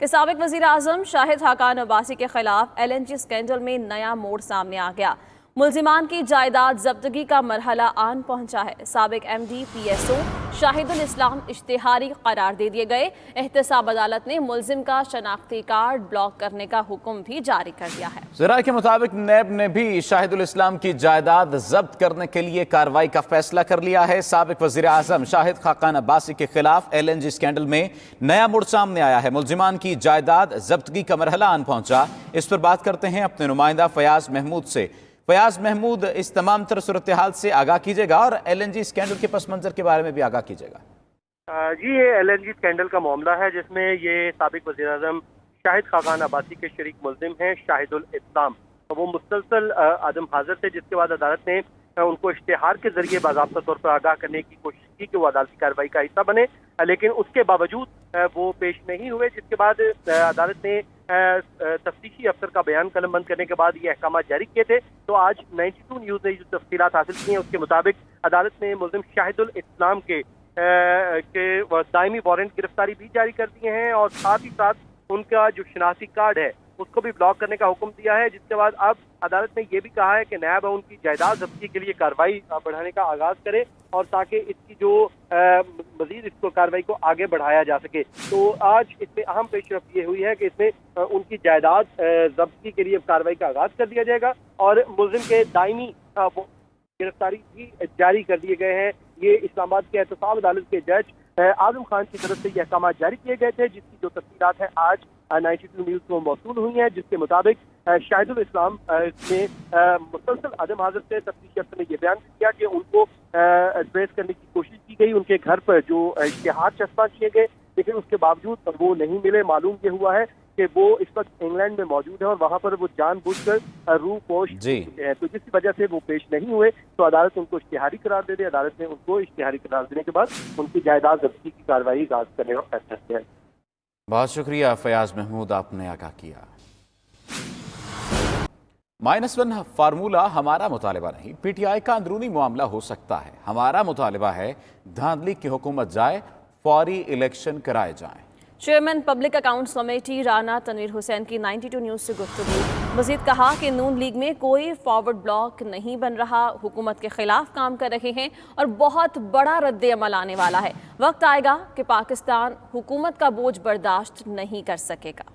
कि साबिक वज़ीर आज़म शाहिद खाकान अब्बासी के खिलाफ LNG स्कैंडल में नया मोड़ सामने आ गया। मुल्जिमान की जायदाद जब्तगी का मरहला आन पहुंचा है। साबिक MD PSO शाहिदुल इस्लाम इश्तिहारी करार दे दिए गए। एहतसाब अदालत ने मुल्जिम का शनाख्ती कार्ड ब्लॉक करने का हुक्म भी जारी कर दिया है। ज़राए के मुताबिक नैब ने भी शाहिदुल इस्लाम की जायदाद जब्त करने के लिए कार्रवाई का फैसला कर लिया है। साबिक वज़ीर आज़म शाहिद खाकान अब्बासी के खिलाफ LNG स्कैंडल में नया मोड़ सामने आया है। मुल्जिमान की जायदाद जब्तगी का मरहला आन पहुंचा। इस पर बात करते हैं अपने नुमाइंदा फयाज महमूद से। फयाज महमूद, इस तमाम तरह सूरत हाल से आगाह कीजिएगा और LNG स्कैंडल के पस मंजर के बारे में भी आगाह कीजिएगा। जी, ये LNG स्कैंडल का मामला है जिसमें ये साबिक वज़ीर आज़म शाहिद खाकान अब्बासी के शरीक मुल्जिम हैं शाहिदुल इस्लाम। तो वो मुसलसल आदम हाजिर थे, जिसके बाद अदालत ने उनको इश्तिहार के जरिए बाज़ाब्ता तौर पर आगाह करने की कोशिश की कि वो अदालती कार्रवाई का हिस्सा बने, लेकिन उसके बावजूद वो पेश नहीं हुए। जिसके बाद अदालत ने तफ्तीशी अफसर का बयान कलम बंद करने के बाद ये अहकाम जारी किए थे। तो आज 92 न्यूज़ ने जो तफसीलात हासिल की हैं उसके मुताबिक अदालत ने मुल्जिम शाहिदुल इस्लाम के दायमी वारंट गिरफ्तारी भी जारी कर दिए हैं और साथ ही साथ उनका जो शनाख्ती कार्ड है उसको भी ब्लॉक करने का हुक्म दिया है। जिसके बाद अब अदालत ने यह भी कहा है कि नैब उनकी जायदाद जब्ती के लिए कार्रवाई बढ़ाने का आगाज करे और ताकि इसकी जो मजीद इसको कार्रवाई को आगे बढ़ाया जा सके। तो आज इसमें अहम पेशरफ्त ये हुई है कि इसमें उनकी जायदाद जब्ती के लिए कार्रवाई का आगाज कर दिया जाएगा और मुल्जिम के दायमी गिरफ्तारी भी जारी कर दिए गए हैं। ये इस्लामाबाद के एहतसाब अदालत के जज आजम खान की तरफ से ये अहकाम जारी किए गए थे, जिसकी जो तफसीलात है आज 92 न्यूज़ को मौसूल हुई है। जिसके मुताबिक शाहिदुल इस्लाम ने मुसलसल आदम हाजिर से तफ्तीशी अफसर ने यह बयान किया कि उनको ट्रेस करने की कोशिश की गई, उनके घर पर जो इश्तिहार चस्पा किए गए, लेकिन उसके बावजूद वो नहीं मिले। मालूम ये हुआ है कि वो इस वक्त इंग्लैंड में मौजूद है और वहाँ पर वो जानबूझकर रूह पोश है, तो जिसकी वजह से वो पेश नहीं हुए। तो अदालत उनको इश्तिहारी करार दे दी। अदालत ने उनको इश्तिहारी करार देने के बाद उनकी जायदाद जब्ती की कार्रवाई आगाज करने का फैसला किया है। बहुत शुक्रिया फयाज महमूद, आपने आगाह किया। -1 फार्मूला हमारा मुतालिबा नहीं, PTI का अंदरूनी मामला हो सकता है। हमारा मुतालिबा है धांधली की हुकूमत जाए, फौरी इलेक्शन कराए जाएं। Chairman public accounts committee Rana Tanveer Hussain की 92 न्यूज़ से गुफ्तगू। मजीद कहा कि नून लीग में कोई फॉरवर्ड ब्लॉक नहीं बन रहा, हुकूमत के खिलाफ काम कर रहे हैं और बहुत बड़ा रद्द अमल आने वाला है। वक्त आएगा कि पाकिस्तान हुकूमत का बोझ बर्दाश्त नहीं कर सकेगा।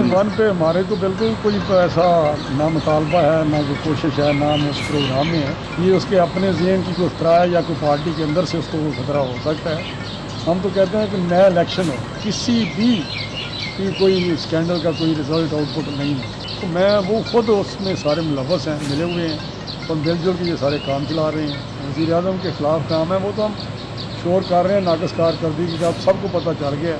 वन पे हमारे तो बिल्कुल कोई ऐसा ना मुतालबा है, ना कोई कोशिश है, ना उस प्रोग्राम में है। ये उसके अपने ज़हन की कोई खतरा है या कोई पार्टी के अंदर से उसको खतरा हो सकता है। हम तो कहते हैं कि नया इलेक्शन हो, किसी भी कोई स्कैंडल का कोई रिजल्ट आउटपुट नहीं है। तो मैं वो खुद उसमें सारे मुलव्वस हैं, मिले हुए हैं और मिलजुल के ये सारे काम चला रहे हैं। वज़ीर आज़म के ख़िलाफ़ काम है वो तो हम शोर कर रहे हैं, नाकस कारकर्दगी का अब सबको पता चल गया।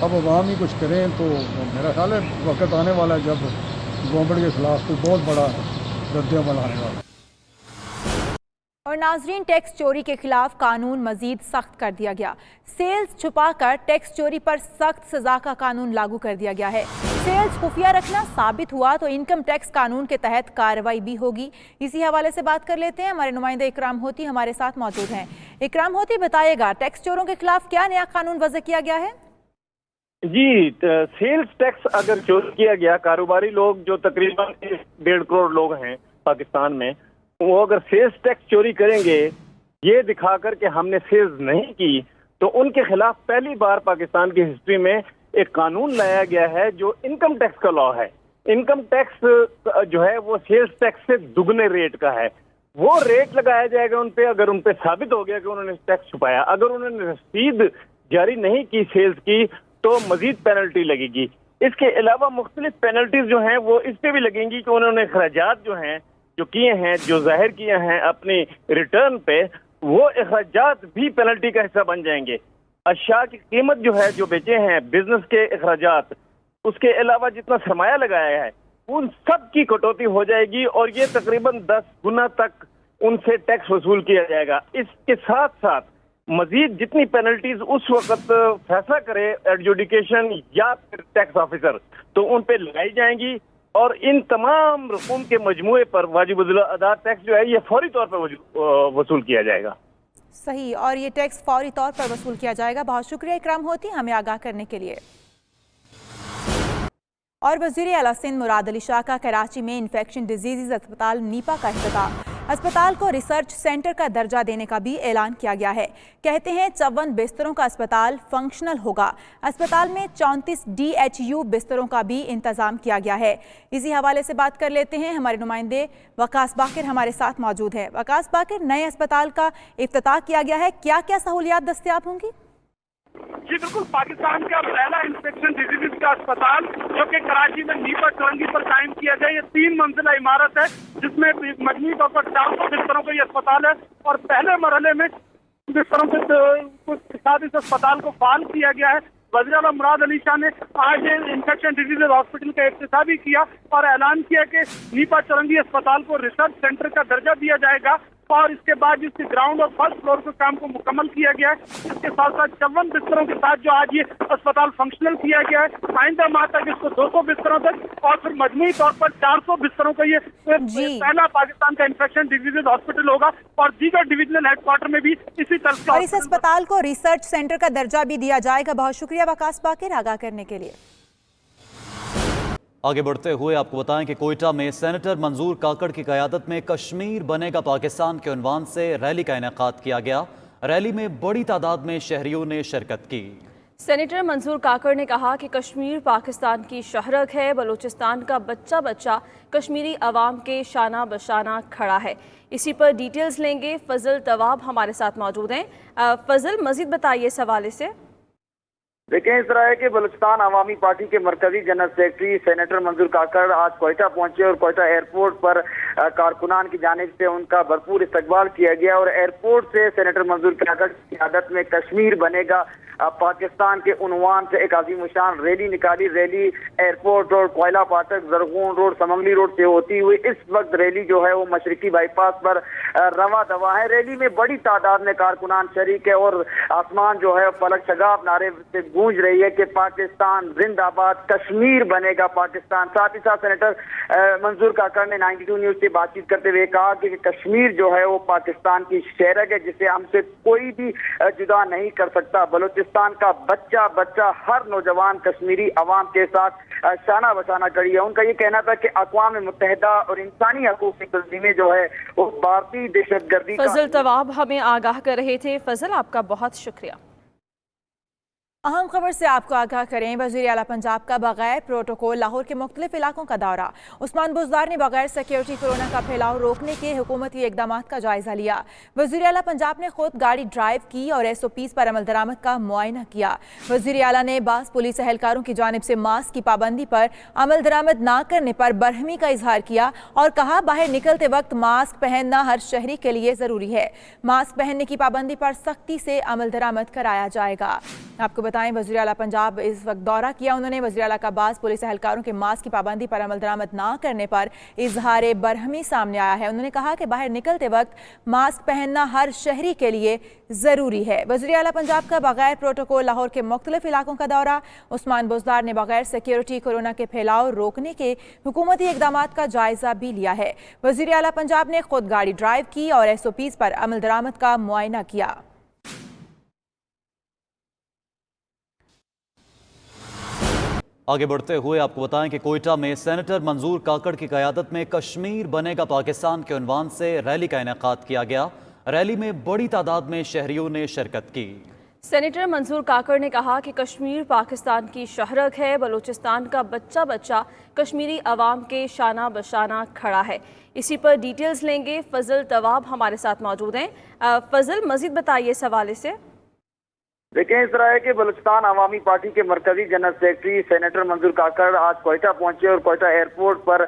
अब अवाम ही कुछ करें तो मेरा ख्याल है वक्त आने वाला है जब गवर्नमेंट के खिलाफ कोई बहुत बड़ा रद्द-ए-अमल आने वाला है। और नाजरीन, टैक्स चोरी के खिलाफ कानून मजीद सख्त कर दिया गया। सेल्स छुपाकर टैक्स चोरी पर सख्त सजा का कानून लागू कर दिया गया है। सेल्स खुफिया रखना साबित हुआ तो इनकम टैक्स कानून के तहत कार्रवाई भी होगी। इसी हवाले से बात कर लेते हैं, हमारे नुमाइंदे इकराम होती हमारे साथ मौजूद हैं। इकराम होती, बताइएगा टैक्स चोरों के खिलाफ क्या नया कानून वज़ा किया गया है? जी, सेल्स टैक्स अगर चोरी किया गया, कारोबारी लोग जो तकरीबन 1.5 करोड़ लोग हैं पाकिस्तान में, वो अगर सेल्स टैक्स चोरी करेंगे ये दिखाकर कि हमने सेल्स नहीं की, तो उनके खिलाफ पहली बार पाकिस्तान की हिस्ट्री में एक कानून लाया गया है जो इनकम टैक्स का लॉ है। इनकम टैक्स जो है वो सेल्स टैक्स से दुगने रेट का है। वो रेट लगाया जाएगा उन पे अगर उन पे साबित हो गया कि उन्होंने टैक्स छुपाया। अगर उन्होंने रसीद जारी नहीं की सेल्स की तो मजीद पेनल्टी लगेगी। इसके अलावा मुख्तलिफ पेनल्टीज जो हैं वो इस पे भी लगेंगी कि उन्होंने अखराजात जो हैं जो किए हैं, जो जाहिर किए हैं अपने रिटर्न पे, वो अखराजात भी पेनल्टी का हिस्सा बन जाएंगे। अशिया की कीमत जो है जो बेचे हैं, बिजनेस के अखराजात, उसके अलावा जितना सरमाया लगाया है उन सब की कटौती हो जाएगी और ये तकरीबन 10 गुना तक उनसे टैक्स वसूल किया जाएगा। इसके साथ साथ मजीद जितनी पेनल्टीज उस वक्त फैसला करे एडजुडिकेशन या फिर टैक्स ऑफिसर, तो उन पे लगाई जाएंगी और इन तमाम रकूम के मजमूए पर वाजिब अदा टैक्स जो है ये फौरी तौर पर वसूल किया जाएगा। सही, और ये टैक्स फौरी तौर पर वसूल किया जाएगा। बहुत शुक्रिया इकराम होती हमें आगाह करने के लिए। और वज़ीर आला सिंध मुराद अली शाह का कराची में इन्फेक्शन डिजीज़ अस्पताल नीपा का इफ्तिताह। अस्पताल को रिसर्च सेंटर का दर्जा देने का भी ऐलान किया गया है। कहते हैं 54 बिस्तरों का अस्पताल फंक्शनल होगा। अस्पताल में 34 DHU बिस्तरों का भी इंतजाम किया गया है। इसी हवाले से बात कर लेते हैं, हमारे नुमाइंदे वकास बाकिर हमारे साथ मौजूद है। वकास बाकिर, नए अस्पताल का इफ्तिताह किया गया है, क्या क्या सहूलियात दस्तयाब होंगी? जी बिल्कुल, पाकिस्तान का पहला इन्फेक्शन डिजीज का अस्पताल जो कि कराची में नीपा चौरंगी पर कायम किया गया। ये 3 मंजिला इमारत है जिसमें मजमूई तौर पर 400 बिस्तरों का ये अस्पताल है और पहले मरहले में बिस्तरों के साथ इस अस्पताल को फाल किया गया है। वज़ीर आला मुराद अली शाह ने आज इन्फेक्शन डिजीज हॉस्पिटल का इफ्तिताह भी किया और ऐलान किया कि नीपा चौरंगी अस्पताल को रिसर्च सेंटर का दर्जा दिया जाएगा और इसके बाद जिसके ग्राउंड और फर्स्ट फ्लोर के काम को मुकम्मल किया गया है। इसके साथ साथ 54 बिस्तरों के साथ जो आज ये अस्पताल फंक्शनल किया गया है। आइंदा माह तक इसको 200 बिस्तरों तक और फिर मजमूई तौर पर 400 बिस्तरों का ये पहला पाकिस्तान का इन्फेक्शन डिजीज हॉस्पिटल होगा और दीगर डिविजनल हेडक्वार्टर में भी इसी तरह और इस अस्पताल को रिसर्च सेंटर का दर्जा भी दिया जाएगा। बहुत शुक्रिया वकास बाकिर आगाह करने के लिए। आगे बढ़ते हुए आपको बताएं कि कोयटा में सेनेटर मंजूर काकड़ की क़यादत में कश्मीर बनेगा पाकिस्तान के उन्वान से रैली का इनेकाद किया गया। रैली में बड़ी तादाद में शहरियों ने शिरकत की। सेनेटर मंजूर काकड़ ने कहा कि कश्मीर पाकिस्तान की शहरक है। बलूचिस्तान का बच्चा बच्चा कश्मीरी अवाम के शाना बशाना खड़ा है। इसी पर डिटेल्स लेंगे, फजल तवाब हमारे साथ मौजूद हैं। फजल, मजीद बताइए इस हवाले से। देखिए, इस तरह है कि बलूचिस्तान अवामी पार्टी के मरकजी जनरल सेक्रेटरी सेनेटर मंजूर काकड़ आज कोयटा पहुंचे और कोयटा एयरपोर्ट पर कारकुनान की जानिब से उनका भरपूर इस्तकबाल किया गया और एयरपोर्ट से सेनेटर मंजूर काकड़ की क़यादत में कश्मीर बनेगा पाकिस्तान के उन्वान से एक अजीमुशान रैली निकाली। रैली एयरपोर्ट रोड, कोयला फाटक, जरगून रोड, समंगली रोड से होती हुई इस वक्त रैली जो है वो मशरकी बाईपास पर रवा दवा है। रैली में बड़ी तादाद में कारकुनान शरीक है और आसमान जो है फलक शगाफ नारे से गूंज रही है कि पाकिस्तान जिंदाबाद, कश्मीर बनेगा पाकिस्तान। साथ ही साथ सेनेटर मंजूर काकड़ ने 92 न्यूज से बातचीत करते हुए कहा कि कश्मीर जो है वो पाकिस्तान की शहरक है जिसे हमसे कोई भी जुदा नहीं कर सकता। बलूचिस्तान का बच्चा बच्चा हर नौजवान कश्मीरी अवाम के साथ शाना बशाना करी है। उनका ये कहना था कि अक़वाम मुत्तहिदा और इंसानी हकूक़ की तंजीमें जो है वो भारतीय दहशतगर्दी। फजल तवाब हमें आगाह कर रहे थे। फजल, आपका बहुत शुक्रिया। अहम खबर से आपको आगाह करें, वज़ीर आला पंजाब का बगैर प्रोटोकॉल लाहौर के मुख्तलिफ इलाकों का दौरा। उस्मान बुज़दार ने बगैर सिक्योरिटी कोरोना का फैलाव रोकने के हुकूमती इकदाम का जायजा लिया। वज़ीर आला पंजाब ने खुद गाड़ी ड्राइव की और SOPs पर अमल दरामद का मुआयना किया। वज़ीर आला ने बास पुलिस एहलकारों की जानिब से मास्क की पाबंदी पर अमल दरामद न करने पर बरहमी का इजहार किया और कहा बाहर निकलते वक्त मास्क पहनना हर शहरी के लिए ज़रूरी है। मास्क पहनने की पाबंदी पर सख्ती से अमल दरामद कराया जाएगा। आपको बताएं, वज़ीर आला पंजाब इस वक्त दौरा किया। उन्होंने वज़ीर आला का बास पुलिस एहलकारों के मास्क की पाबंदी पर अमल दरामद ना करने पर इजहार बरहमी सामने आया है। उन्होंने कहा कि बाहर निकलते वक्त मास्क पहनना हर शहरी के लिए ज़रूरी है। वज़ीर आला पंजाब का बगैर प्रोटोकॉल लाहौर के मुख्तलिफ इलाकों का दौरा। उस्मान बुज़दार ने बगैर सिक्योरिटी कोरोना के फैलाव रोकने के हुकूमती इकदाम का जायजा भी लिया है। वज़ीर आला पंजाब ने खुद गाड़ी ड्राइव की और SOPs पर अमल दरामद का मुआयना किया। आगे बढ़ते हुए आपको बताएं कि कोयटा में सेनेटर मंजूर काकड़ की क़यादत में कश्मीर बनेगा पाकिस्तान के उन्वान से रैली का इनेकाद किया गया। रैली में बड़ी तादाद में शहरियों ने शिरकत की। सेनेटर मंजूर काकड़ ने कहा कि कश्मीर पाकिस्तान की शहरक है। बलूचिस्तान का बच्चा बच्चा कश्मीरी अवाम के शाना बशाना खड़ा है। इसी पर डिटेल्स लेंगे, फजल तवाब हमारे साथ मौजूद हैं। फजल, मजीद बताइए इस हवाले से। देखिए, इस तरह है कि बलूचिस्तान अवामी पार्टी के मरकजी जनरल सेक्रेटरी सेनेटर मंजूर काकड़ आज कोयटा पहुंचे और कोयटा एयरपोर्ट पर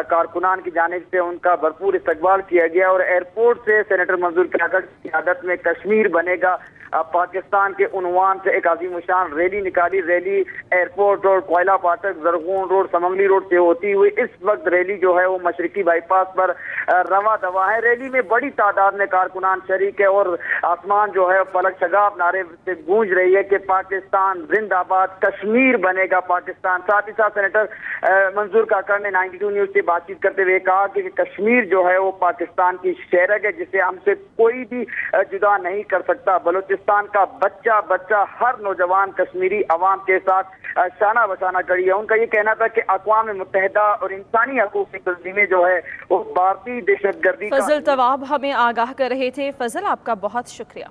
कारकुनान की जानिब से उनका भरपूर इस्तकबाल किया गया और एयरपोर्ट से सेनेटर मंजूर काकड़ की क़यादत में कश्मीर बनेगा पाकिस्तान के उन्वान से एक अजीम शान रैली निकाली। रैली एयरपोर्ट रोड, कोयला फाटक, जरगून रोड, समंगली रोड से होती हुई इस वक्त रैली जो है वो मशरकी बाईपास पर रवा दवा है। रैली में बड़ी तादाद में कारकुनान शरीक है और आसमान जो है पलक शगाफ नारे से गूंज रही है कि पाकिस्तान जिंदाबाद, कश्मीर बनेगा पाकिस्तान। साथ ही साथ सेनेटर मंजूर काकड़ ने 92 न्यूज से बातचीत करते हुए कहा कि कश्मीर जो है वो पाकिस्तान की शहरग है जिसे हमसे कोई भी जुदा नहीं कर सकता। बलूचिस्तान का बच्चा बच्चा हर नौजवान कश्मीरी अवाम के साथ शाना बशाना खड़ी है। उनका ये कहना था कि अक़वाम मुत्तहिदा और इंसानी हकूक़ की तंजीमें जो है वो भारतीय दहशतगर्दी फजल तवाब हमें आगाह कर रहे थे। फजल, आपका बहुत शुक्रिया।